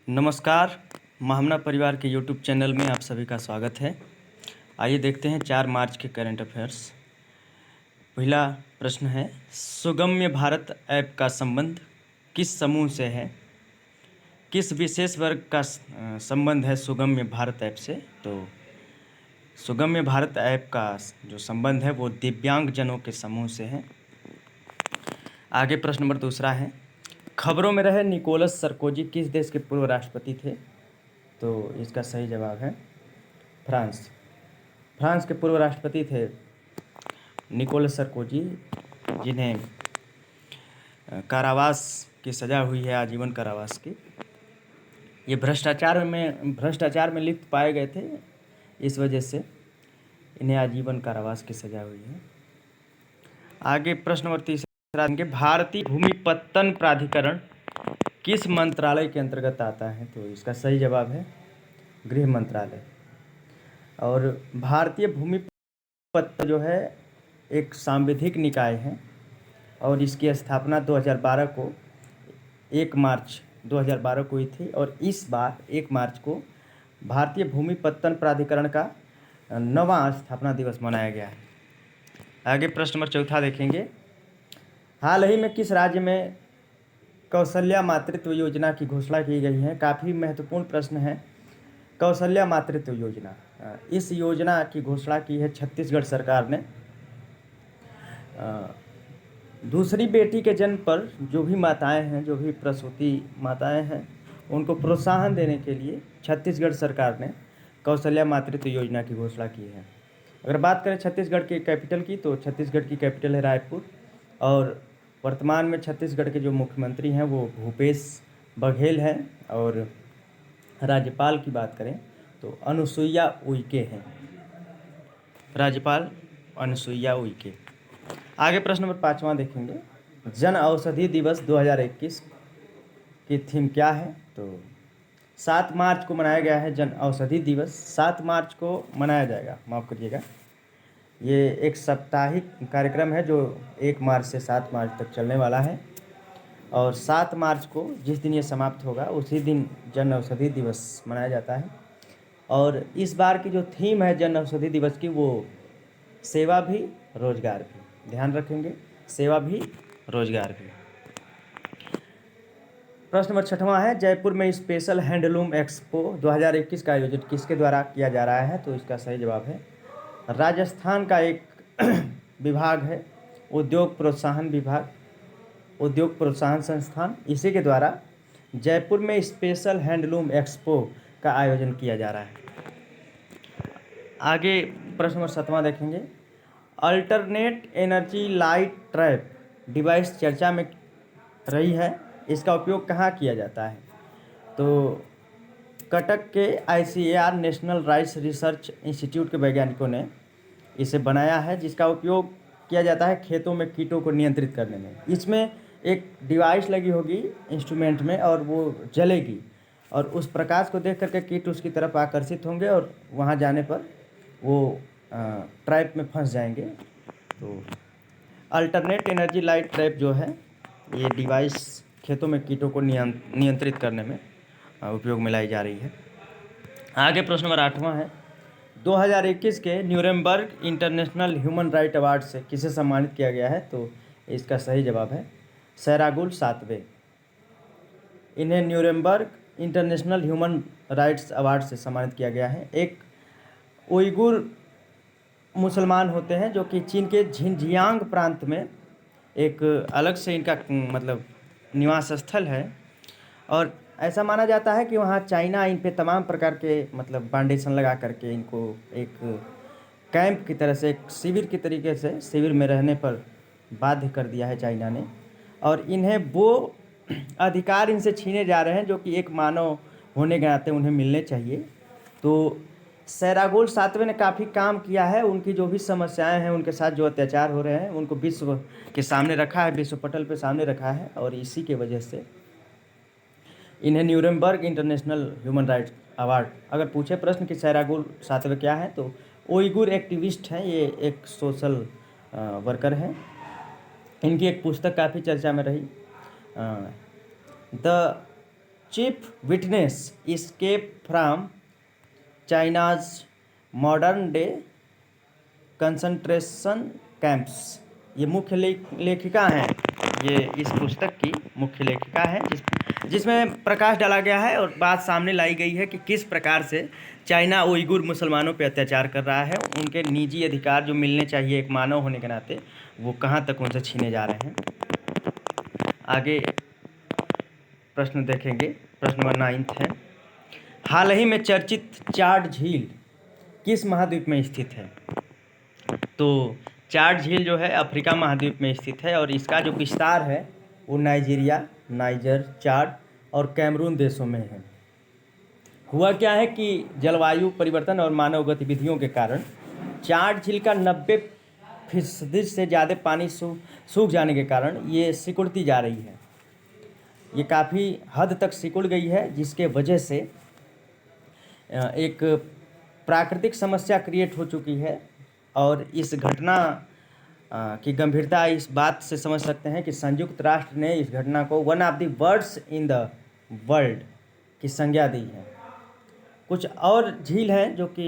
नमस्कार। महामना परिवार के यूट्यूब चैनल में आप सभी का स्वागत है। आइए देखते हैं 4 मार्च के करंट अफेयर्स। पहला प्रश्न है, सुगम्य भारत ऐप का संबंध किस समूह से है? किस विशेष वर्ग का संबंध है सुगम्य भारत ऐप से? तो सुगम्य भारत ऐप का जो संबंध है वो दिव्यांगजनों के समूह से है। आगे प्रश्न नंबर दूसरा है, खबरों में रहे निकोलस सरकोजी किस देश के पूर्व राष्ट्रपति थे? तो इसका सही जवाब है फ्रांस। फ्रांस के पूर्व राष्ट्रपति थे निकोलस सरकोजी, जिन्हें कारावास की सज़ा हुई है, आजीवन कारावास की। ये भ्रष्टाचार में लिप्त पाए गए थे, इस वजह से इन्हें आजीवन कारावास की सज़ा हुई है। आगे प्रश्न नंबर तीसरा, भारतीय भूमिपत्तन प्राधिकरण किस मंत्रालय के अंतर्गत आता है? तो इसका सही जवाब है गृह मंत्रालय। और भारतीय भूमिपत्तन जो है एक सांविधिक निकाय है और इसकी स्थापना 2012 को 1 मार्च 2012 को हुई थी और इस बार 1 मार्च को भारतीय भूमिपत्तन प्राधिकरण का 9वां स्थापना दिवस मनाया गया है। आगे प्रश्न नंबर चौथा देखेंगे, हाल ही में किस राज्य में कौशल्या मातृत्व योजना की घोषणा की गई है? काफ़ी महत्वपूर्ण प्रश्न है। कौशल्या मातृत्व योजना, इस योजना की घोषणा की है छत्तीसगढ़ सरकार ने। दूसरी बेटी के जन्म पर जो भी माताएं हैं, जो भी प्रसूति माताएं हैं, उनको प्रोत्साहन देने के लिए छत्तीसगढ़ सरकार ने कौशल्या मातृत्व योजना की घोषणा की है। अगर बात करें छत्तीसगढ़ के कैपिटल की, तो छत्तीसगढ़ की कैपिटल है रायपुर और वर्तमान में छत्तीसगढ़ के जो मुख्यमंत्री हैं वो भूपेश बघेल हैं और राज्यपाल की बात करें तो अनुसुईया उइके हैं, राज्यपाल अनुसुईया उइके। आगे प्रश्न नंबर 5वां देखेंगे, जन औषधि दिवस 2021 की थीम क्या है? तो 7 मार्च को मनाया गया है जन औषधि दिवस। 7 मार्च को मनाया जाएगा, माफ़ करिएगा, ये एक साप्ताहिक कार्यक्रम है जो 1 मार्च से 7 मार्च तक चलने वाला है और 7 मार्च को जिस दिन ये समाप्त होगा उसी दिन जन औषधि दिवस मनाया जाता है। और इस बार की जो थीम है जन औषधि दिवस की, वो सेवा भी रोजगार भी। ध्यान रखेंगे, सेवा भी रोजगार भी। प्रश्न नंबर 6वां है, जयपुर में स्पेशल हैंडलूम एक्सपो 2021 का आयोजन किसके द्वारा किया जा रहा है? तो इसका सही जवाब है राजस्थान का एक विभाग है, उद्योग प्रोत्साहन विभाग, उद्योग प्रोत्साहन संस्थान, इसी के द्वारा जयपुर में स्पेशल हैंडलूम एक्सपो का आयोजन किया जा रहा है। आगे प्रश्न नंबर 7वां देखेंगे, alternate energy light trap device चर्चा में रही है, इसका उपयोग कहाँ किया जाता है? तो कटक के ICAR national rice research institute के वैज्ञानिकों ने इसे बनाया है, जिसका उपयोग किया जाता है खेतों में कीटों को नियंत्रित करने में। इसमें एक डिवाइस लगी होगी इंस्ट्रूमेंट में और वो जलेगी और उस प्रकाश को देख करके कीट उसकी तरफ आकर्षित होंगे और वहाँ जाने पर वो ट्रैप में फंस जाएंगे। तो अल्टरनेट एनर्जी लाइट ट्रैप जो है, ये डिवाइस खेतों में कीटों को नियंत्रित करने में उपयोग में लाई जा रही है। आगे प्रश्न नंबर 8वां है, 2021 के Nuremberg international human right award से किसे सम्मानित किया गया है? तो इसका सही जवाब है सैरागुल सातवे। इन्हें Nuremberg international human rights award से सम्मानित किया गया है। एक उइगुर मुसलमान होते हैं जो कि चीन के झिंजियांग प्रांत में एक अलग से इनका मतलब निवास स्थल है और ऐसा माना जाता है कि वहाँ चाइना इन पे तमाम प्रकार के मतलब बांडेशन लगा करके इनको एक कैंप की तरह से, एक शिविर की तरीके से शिविर में रहने पर बाध्य कर दिया है चाइना ने और इन्हें वो अधिकार इनसे छीने जा रहे हैं जो कि एक मानव होने के नाते उन्हें मिलने चाहिए। तो सैरागुल सातवें ने काफ़ी काम किया है, उनकी जो भी समस्याएं हैं, उनके साथ जो अत्याचार हो रहे हैं, उनको विश्व के सामने रखा है, विश्व पटल पे सामने रखा है और इसी के वजह से इन्हें Nuremberg international human rights award. अगर पूछे प्रश्न कि सैरागुल सातवें क्या है, तो उइगुर एक्टिविस्ट हैं, ये एक सोशल वर्कर हैं। इनकी एक पुस्तक काफ़ी चर्चा में रही, the chief witness escape from China's modern day concentration camps. ये मुख्य लेखिका हैं, ये इस पुस्तक की मुख्य लेखिका है, जिसमें प्रकाश डाला गया है और बात सामने लाई गई है कि किस प्रकार से चाइना उइगुर मुसलमानों पर अत्याचार कर रहा है। उनके निजी अधिकार जो मिलने चाहिए एक मानव होने के नाते, वो कहाँ तक उनसे छीने जा रहे हैं। आगे प्रश्न देखेंगे। प्रश्न नंबर 9 है, हाल ही में चर्चित चाड झील किस महाद्वीप में स्थित है? तो चाड झील जो है अफ्रीका महाद्वीप में स्थित है और इसका जो विस्तार है वो नाइजीरिया, नाइजर, चाड और कैमरून देशों में है। हुआ क्या है कि जलवायु परिवर्तन और मानव गतिविधियों के कारण चाड झील का 90% से ज़्यादा पानी सूख जाने के कारण ये सिकुड़ती जा रही है। ये काफ़ी हद तक सिकुड़ गई है, जिसके वजह से एक प्राकृतिक समस्या क्रिएट हो चुकी है। और इस घटना की गंभीरता इस बात से समझ सकते हैं कि संयुक्त राष्ट्र ने इस घटना को one of the worst in the world की संज्ञा दी है। कुछ और झील हैं जो कि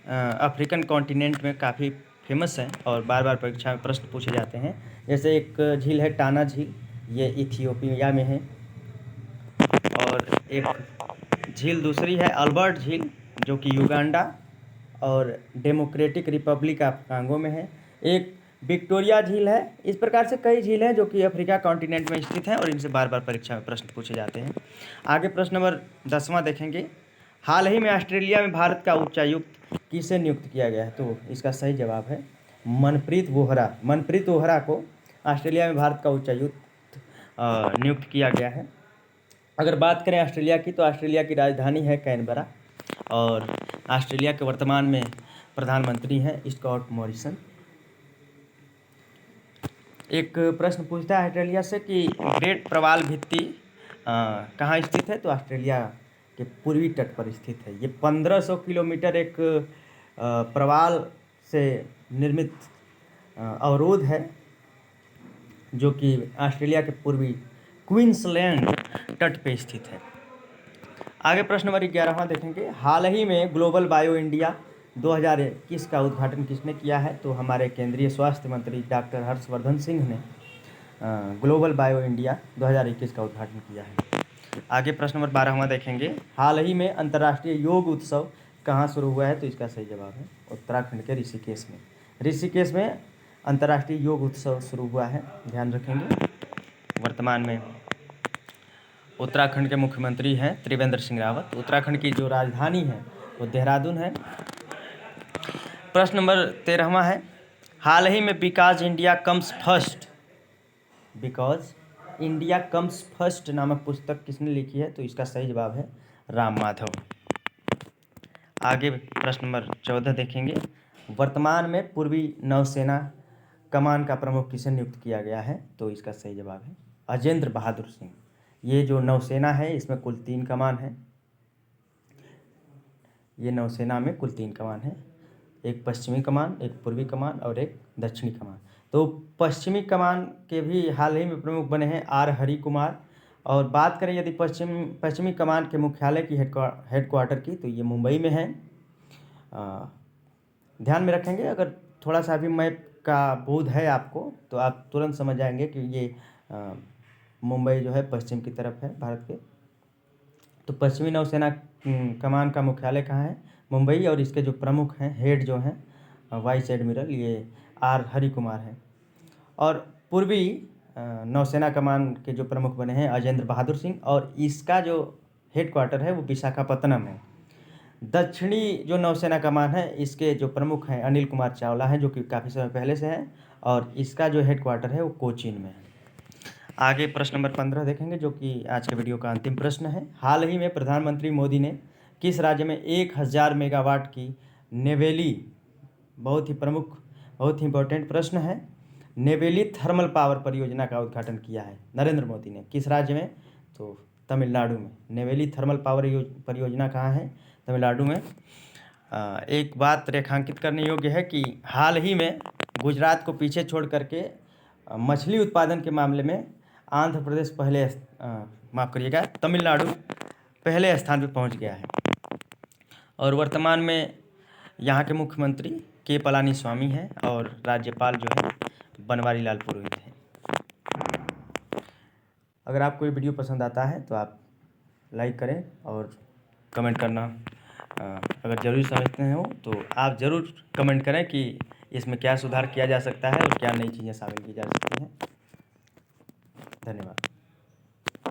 अफ्रीकन कॉन्टिनेंट में काफ़ी फेमस हैं और बार बार परीक्षा में प्रश्न पूछे जाते हैं। जैसे एक झील है टाना झील, ये इथियोपिया में है। और एक झील दूसरी है अल्बर्ट झील, जो कि युगांडा और डेमोक्रेटिक रिपब्लिक ऑफ कांगो में है। एक विक्टोरिया झील है। इस प्रकार से कई झील हैं जो कि अफ्रीका कॉन्टिनेंट में स्थित हैं और इनसे बार बार परीक्षा में प्रश्न पूछे जाते हैं। आगे प्रश्न नंबर 10वां देखेंगे, हाल ही में ऑस्ट्रेलिया में भारत का उच्चायुक्त किसे नियुक्त किया गया है? तो इसका सही जवाब है मनप्रीत वोहरा। मनप्रीत वोहरा को ऑस्ट्रेलिया में भारत का उच्चायुक्त नियुक्त किया गया है। अगर बात करें ऑस्ट्रेलिया की, तो ऑस्ट्रेलिया की राजधानी है कैनबरा और ऑस्ट्रेलिया के वर्तमान में प्रधानमंत्री हैं स्कॉट मॉरिसन। एक प्रश्न पूछता है ऑस्ट्रेलिया से कि ग्रेट प्रवाल भित्ति कहाँ स्थित है? तो ऑस्ट्रेलिया के पूर्वी तट पर स्थित है। ये 1500 किलोमीटर एक प्रवाल से निर्मित अवरोध है जो कि ऑस्ट्रेलिया के पूर्वी क्वींसलैंड तट पे स्थित है। आगे प्रश्न नंबर 11वां देखेंगे, हाल ही में ग्लोबल बायो इंडिया 2021 का उद्घाटन किसने किया है? तो हमारे केंद्रीय स्वास्थ्य मंत्री डॉक्टर हर्षवर्धन सिंह ने ग्लोबल बायो इंडिया 2021 का उद्घाटन किया है। आगे प्रश्न नंबर 12वां देखेंगे, हाल ही में अंतर्राष्ट्रीय योग उत्सव कहाँ शुरू हुआ है? तो इसका सही जवाब है उत्तराखंड के ऋषिकेश में। ऋषिकेश में अंतर्राष्ट्रीय योग उत्सव शुरू हुआ है, ध्यान रखेंगे। वर्तमान में उत्तराखंड के मुख्यमंत्री हैं त्रिवेंद्र सिंह रावत। उत्तराखंड की जो राजधानी है वो देहरादून है। प्रश्न नंबर 13वां है, हाल ही में बिकॉज इंडिया कम्स फर्स्ट नामक पुस्तक किसने लिखी है? तो इसका सही जवाब है राम माधव। आगे प्रश्न नंबर 14 देखेंगे, वर्तमान में पूर्वी नौसेना कमान का प्रमुख किसे नियुक्त किया गया है? तो इसका सही जवाब है अजेंद्र बहादुर सिंह। ये जो नौसेना है इसमें कुल 3 कमान है। ये नौसेना में कुल 3 कमान है, एक पश्चिमी कमान, एक पूर्वी कमान और एक दक्षिणी कमान। तो पश्चिमी कमान के भी हाल ही में प्रमुख बने हैं आर हरि कुमार। और बात करें यदि पश्चिमी कमान के मुख्यालय की हेडक्वार्टर की, तो ये मुंबई में है। ध्यान में रखेंगे, अगर थोड़ा सा भी मैप का बोध है आपको तो आप तुरंत समझ जाएंगे कि ये मुंबई जो है पश्चिम की तरफ है भारत के। तो पश्चिमी नौसेना कमान का मुख्यालय कहाँ है? मुंबई। और इसके जो प्रमुख हैं, हेड जो हैं वाइस एडमिरल, ये आर हरि कुमार हैं। और पूर्वी नौसेना कमान के जो प्रमुख बने हैं अजेंद्र बहादुर सिंह, और इसका जो हेडक्वार्टर है वो विशाखापत्तनम है। दक्षिणी जो नौसेना कमान है इसके जो प्रमुख हैं अनिल कुमार चावला हैं, जो कि काफ़ी समय पहले से हैं, और इसका जो हेडक्वार्टर है वो कोचीन में है। आगे प्रश्न नंबर 15 देखेंगे, जो कि आज के वीडियो का अंतिम प्रश्न है। हाल ही में प्रधानमंत्री मोदी ने किस राज्य में 1000 मेगावाट की नेवेली, बहुत ही प्रमुख, बहुत ही इंपॉर्टेंट प्रश्न है, नेवेली थर्मल पावर परियोजना का उद्घाटन किया है? नरेंद्र मोदी ने। किस राज्य में? तो तमिलनाडु में। नेवेली थर्मल पावर परियोजना कहाँ है? तमिलनाडु में। एक बात रेखांकित करने योग्य है कि हाल ही में गुजरात को पीछे छोड़ करके मछली उत्पादन के मामले में आंध्र प्रदेश पहले, माफ़ करिएगा, तमिलनाडु पहले स्थान पर पहुंच गया है। और वर्तमान में यहाँ के मुख्यमंत्री के पलानीस्वामी हैं और राज्यपाल जो है बनवारी लाल पुरोहित हैं। अगर आपको ये वीडियो पसंद आता है तो आप लाइक करें और कमेंट करना अगर ज़रूरी समझते हो तो आप ज़रूर कमेंट करें कि इसमें क्या सुधार किया जा सकता है और क्या नई चीज़ें शामिल की जा सकती हैं। धन्यवाद।